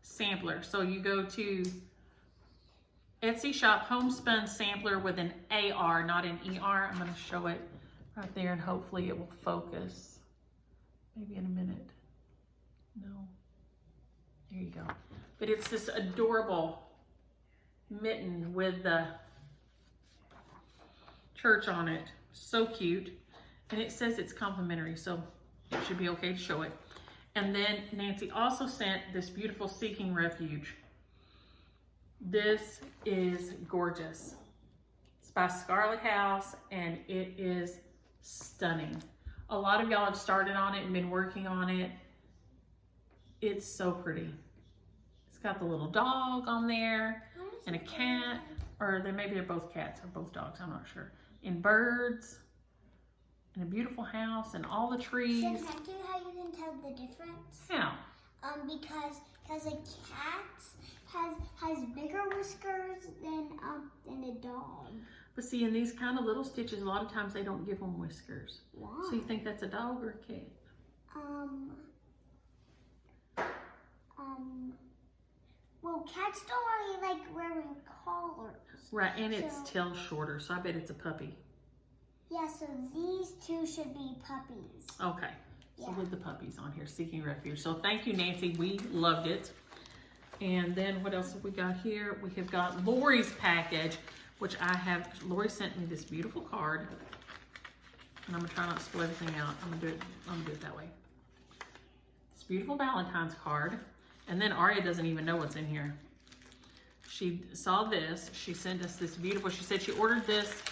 Sampler. So you go to Etsy shop Homespun Sampler with an AR, not an ER. I'm going to show it right there and hopefully it will focus. Maybe in a minute. No. There you go. But it's this adorable mitten with the church on it. So cute. And it says it's complimentary, so it should be okay to show it. And then Nancy also sent this beautiful Seeking Refuge. This is gorgeous. It's by Scarlet House and it is stunning. A lot of y'all have started on it and been working on it. It's so pretty. It's got the little dog on there and a cat, or maybe they're both cats or both dogs, I'm not sure. And birds and a beautiful house and all the trees. Can I tell you how you can tell the difference? How? Because a cat has bigger whiskers than a dog. But see, in these kind of little stitches, a lot of times they don't give them whiskers. Why? So you think that's a dog or a cat? Well, cats don't really like wearing collars. Right, and its tail shorter, so I bet it's a puppy. Yeah, so these two should be puppies. Okay, so Yeah. with the puppies on here, Seeking Refuge. So thank you, Nancy, we loved it. And then what else have we got here? We have got Lori's package, which Lori sent me this beautiful card. And I'm gonna try not to spoil everything out. I'm gonna do it that way. This beautiful Valentine's card. And then Aria doesn't even know what's in here. She saw this, she sent us this beautiful, she said she ordered this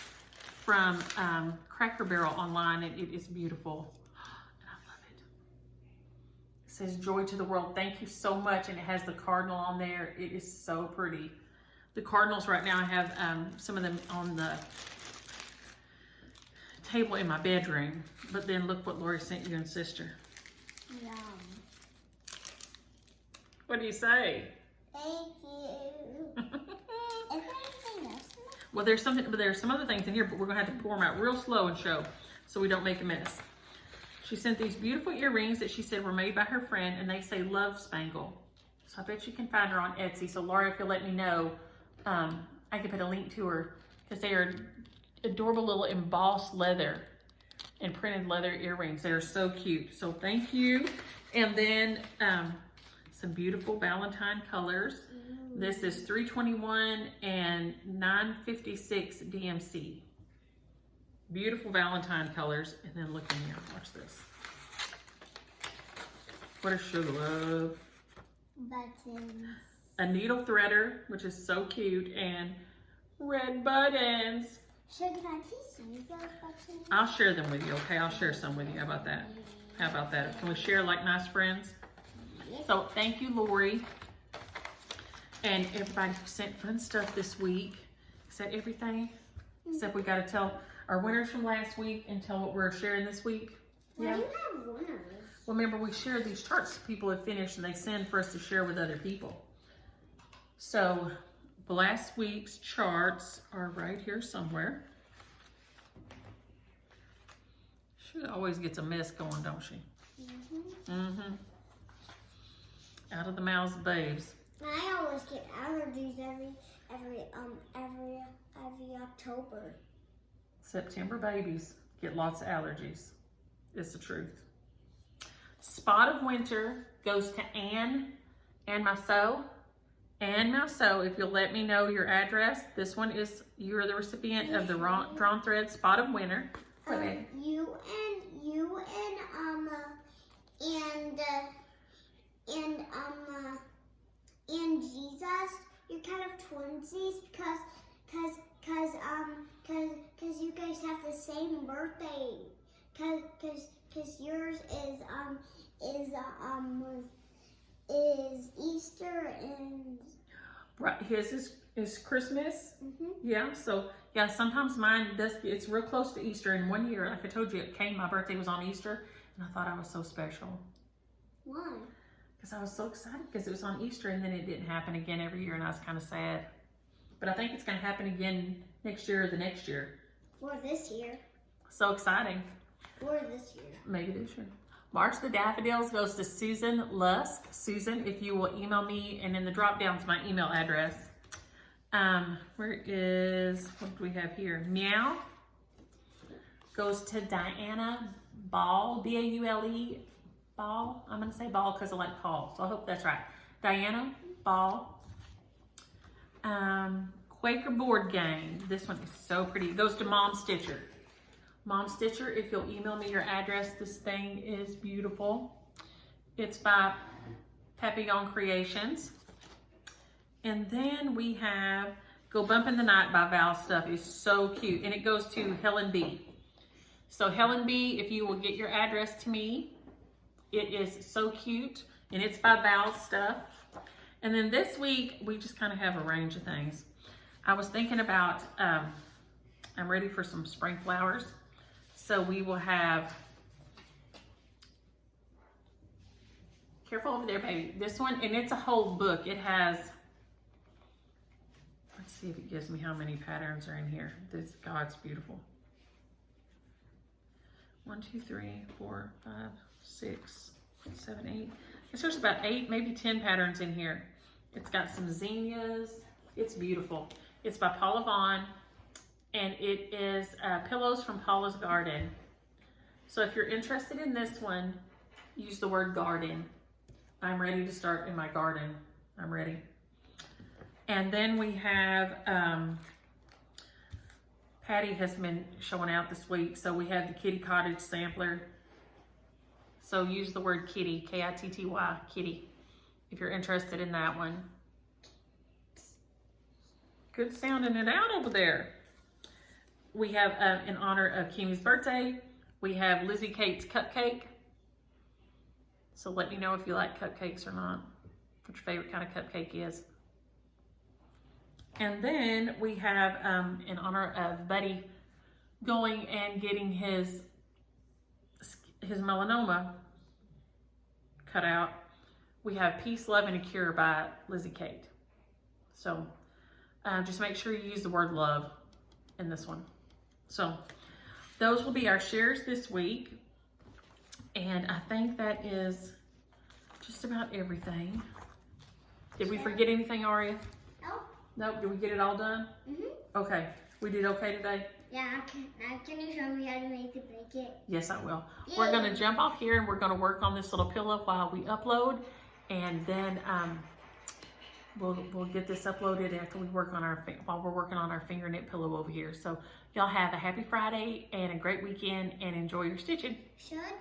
from Cracker Barrel online, and it is beautiful. And I love it. It says, "Joy to the world, thank you so much," and it has the cardinal on there. It is so pretty. The cardinals right now, I have some of them on the table in my bedroom, but then look what Lori sent you and sister. Yum. What do you say? Thank you. Is there anything else in there? Well, there's some other things in here, but we're gonna have to pour them out real slow and show, so we don't make a mess. She sent these beautiful earrings that she said were made by her friend, and they say Love Spangle. So I bet you can find her on Etsy. So Laura, if you'll let me know, I can put a link to her, because they are adorable little embossed leather and printed leather earrings. They are so cute. So thank you. And then some beautiful Valentine colors. This is 321 and 956 DMC. Beautiful Valentine colors. And then look in here, watch this. What does Sugar love? Buttons. A needle threader, which is so cute, and red buttons. Sugar, can I teach you those buttons? I'll share them with you, okay? I'll share some with you. How about that? How about that? Can we share like nice friends? So thank you, Lori. And everybody who sent fun stuff this week. Is that everything? Except we got to tell our winners from last week and tell what we're sharing this week. Why do you have winners? Well, remember, we share these charts people have finished, and they send for us to share with other people. So last week's charts are right here somewhere. She always gets a mess going, don't she? Out of the mouths of babes. I always get allergies every October. September babies get lots of allergies. It's the truth. Spot of Winter goes to Ann Masso. Ann Masso, if you'll let me know your address. This one is, you're the recipient of the Drawn Thread Spot of Winter. And Jesus, you're kind of twinsies because you guys have the same birthday. Because yours is Easter and right, his is Christmas. Yeah, so yeah, sometimes mine does. It's real close to Easter. And one year, like I told you, it came. My birthday was on Easter, and I thought I was so special. Why? Because I was so excited because it was on Easter, and then it didn't happen again every year, and I was kind of sad. But I think it's going to happen again next year or the next year. Or this year. So exciting. Or this year. Maybe this year. March the Daffodils goes to Susan Lusk. Susan, if you will email me, and in the drop down to my email address. What do we have here? Meow goes to Diana Ball, B-A-U-L-E, Ball. I'm going to say Ball because I like Paul, so I hope that's right. Diana Ball. Quaker Board Game. This one is so pretty. It goes to Mom Stitcher. Mom Stitcher, if you'll email me your address, this thing is beautiful. It's by Papillon Creations. And then we have Go Bump in the Night by Val Stuff. It's so cute. And it goes to Helen B. So Helen B, if you will get your address to me, it is so cute. And it's by Val's stuff. And then this week, we just kind of have a range of things. I was thinking about, I'm ready for some spring flowers. So we will have, careful over there, baby. This one, and it's a whole book. It has, let's see if it gives me how many patterns are in here. This, God, it's beautiful. 1, 2, 3, 4, 5, 6, 7, 8. I guess there's about 8, maybe 10 patterns in here. It's got some zinnias. It's beautiful. It's by Paula Vaughn, and it is Pillows from Paula's Garden. So if you're interested in this one, use the word garden. I'm ready to start in my garden. I'm ready. And then we have, Patty has been showing out this week. So we have the Kitty Cottage sampler. So use the word kitty, K-I-T-T-Y, kitty, if you're interested in that one. Good sounding it out over there. We have, in honor of Kimmy's birthday, we have Lizzie Kate's cupcake. So let me know if you like cupcakes or not, what your favorite kind of cupcake is. And then we have, in honor of Buddy going and getting his melanoma cut out, we have Peace, Love, and a Cure by Lizzie Kate. So just make sure you use the word love in this one. So those will be our shares this week. And I think that is just about everything. Did we forget anything, Aria? No. Nope. Did we get it all done? Mm-hmm. Okay. We did okay today? Yeah, can you show me how to make the blanket? Yes, I will. Yay. We're going to jump off here and we're going to work on this little pillow while we upload. And then we'll get this uploaded after we work on while we're working on our finger knit pillow over here. So y'all have a happy Friday and a great weekend and enjoy your stitching. Should I